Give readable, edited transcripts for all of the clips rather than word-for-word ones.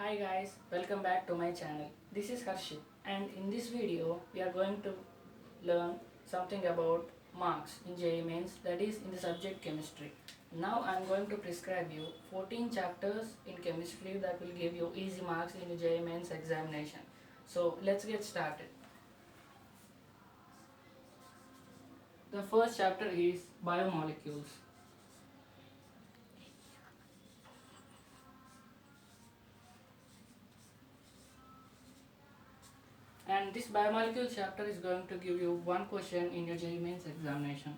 Hi guys, welcome back to my channel. This is Harshit and in this video we are going to learn something about marks in JEE Mains, that is in the subject chemistry. Now I am going to prescribe you 14 chapters in chemistry that will give you easy marks in the JEE Mains examination. So let's get started. The first chapter is biomolecules. And this biomolecule chapter is going to give you one question in your JEE Mains examination.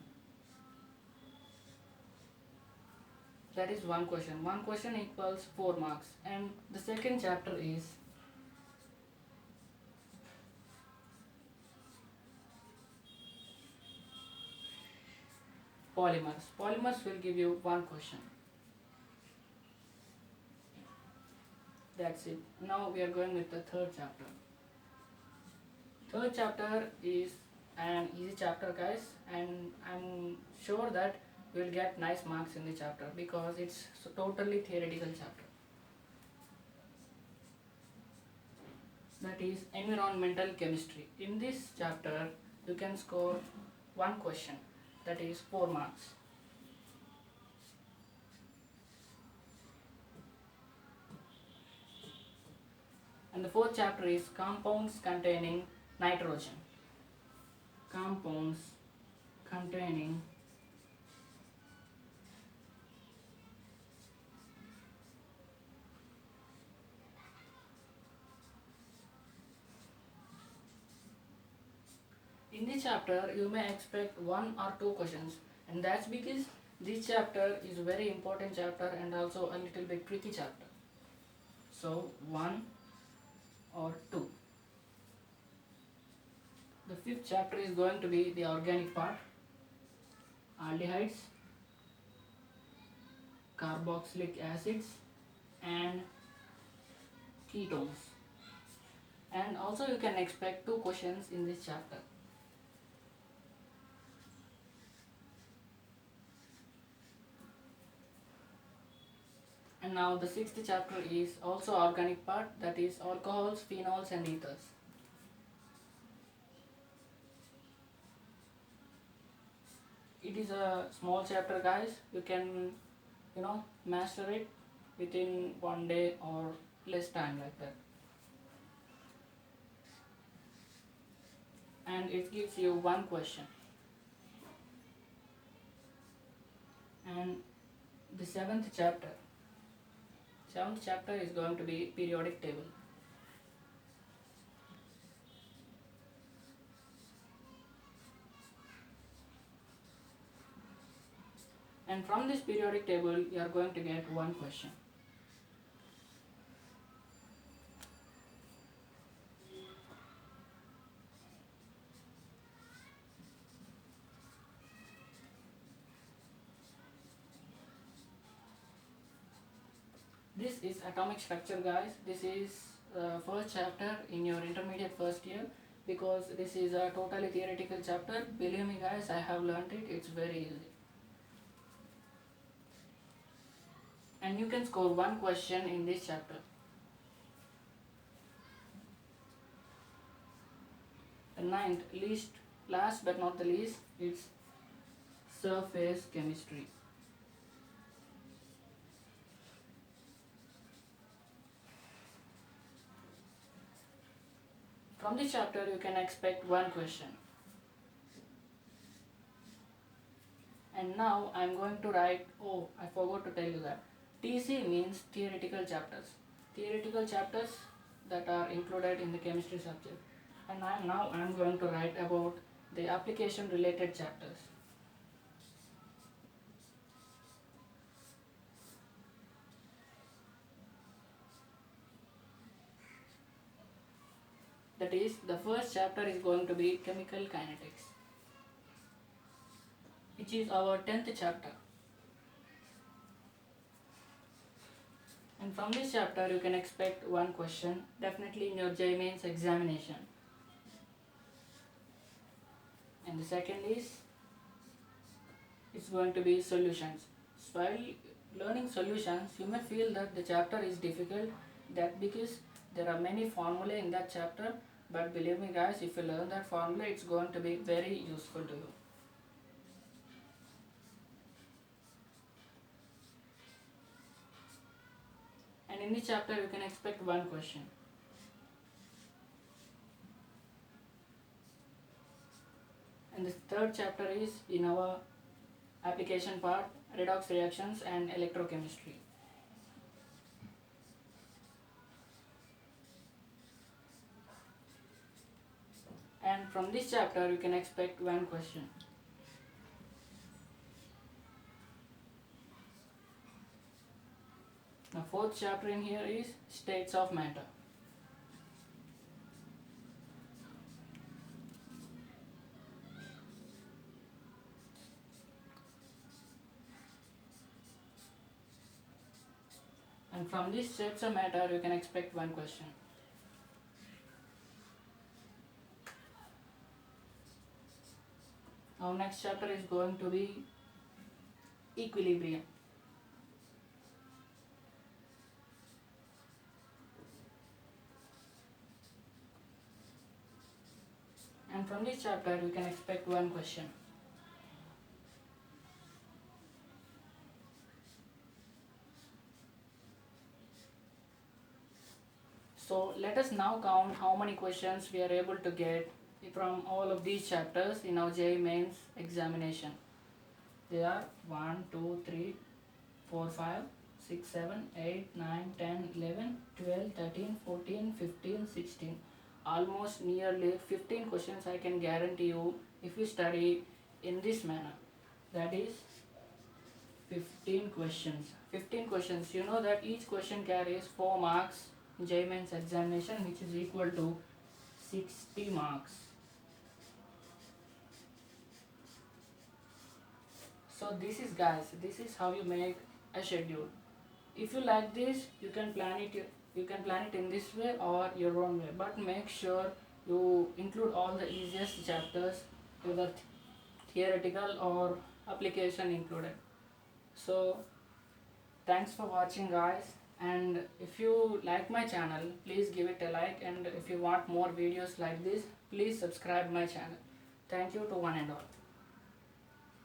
That is one question. One question equals 4 marks. And the second chapter is polymers. Polymers will give you one question. That's it. Now we are going with the third chapter. Third chapter is an easy chapter, guys, and I'm sure that you will get nice marks in the chapter because it's totally theoretical chapter. That is environmental chemistry. In this chapter you can score one question, that is 4 marks. And the fourth chapter is compounds containing nitrogen. Compounds containing in this chapter you may expect one or two questions, and that's because this chapter is a very important chapter and also a little bit tricky chapter. So one or two. The fifth chapter is going to be the organic part, aldehydes, carboxylic acids and ketones. And also you can expect two questions in this chapter. And now the sixth chapter is also organic part, that is alcohols, phenols and ethers. It is a small chapter, guys. You can master it within one day or less time, like that. And it gives you one question. And the seventh chapter is going to be periodic table. And from this periodic table you are going to get one question. This is atomic structure, guys. This is first chapter in your intermediate first year. Because this is a totally theoretical chapter, believe me guys, I have learned it. It's very easy. And you can score one question in this chapter. The ninth, last but not the least, it's surface chemistry. From this chapter you can expect one question. And now I am going to write, oh, I forgot to tell you that. TC means theoretical chapters. Theoretical chapters that are included in the chemistry subject. And now I am going to write about the application related chapters. That is, the first chapter is going to be chemical kinetics, which is our 10th chapter. And from this chapter you can expect one question, definitely in your JEE Mains examination. And the second is, it's going to be solutions. So while learning solutions, you may feel that the chapter is difficult, that because there are many formulae in that chapter, but believe me guys, if you learn that formula, it's going to be very useful to you. And in this chapter you can expect one question. And the third chapter is in our application part, redox reactions and electrochemistry. And from this chapter you can expect one question. The fourth chapter in here is states of matter. And from this states of matter you can expect one question. Our next chapter is going to be equilibrium. And from this chapter you can expect one question. So let us now count how many questions we are able to get from all of these chapters in our JEE Mains examination. They are 1, 2, 3, 4, 5, 6, 7, 8, 9, 10, 11, 12, 13, 14, 15, 16. Almost nearly 15 questions I can guarantee you if you study in this manner. That is 15 questions. 15 questions. You know that each question carries 4 marks in JEE Mains examination, which is equal to 60 marks. So this is how you make a schedule. If you like this, you can plan it in this way or your own way, but make sure you include all the easiest chapters, whether theoretical or application included. So thanks for watching guys, and if you like my channel, please give it a like, and if you want more videos like this, please subscribe my channel. Thank you to one and all.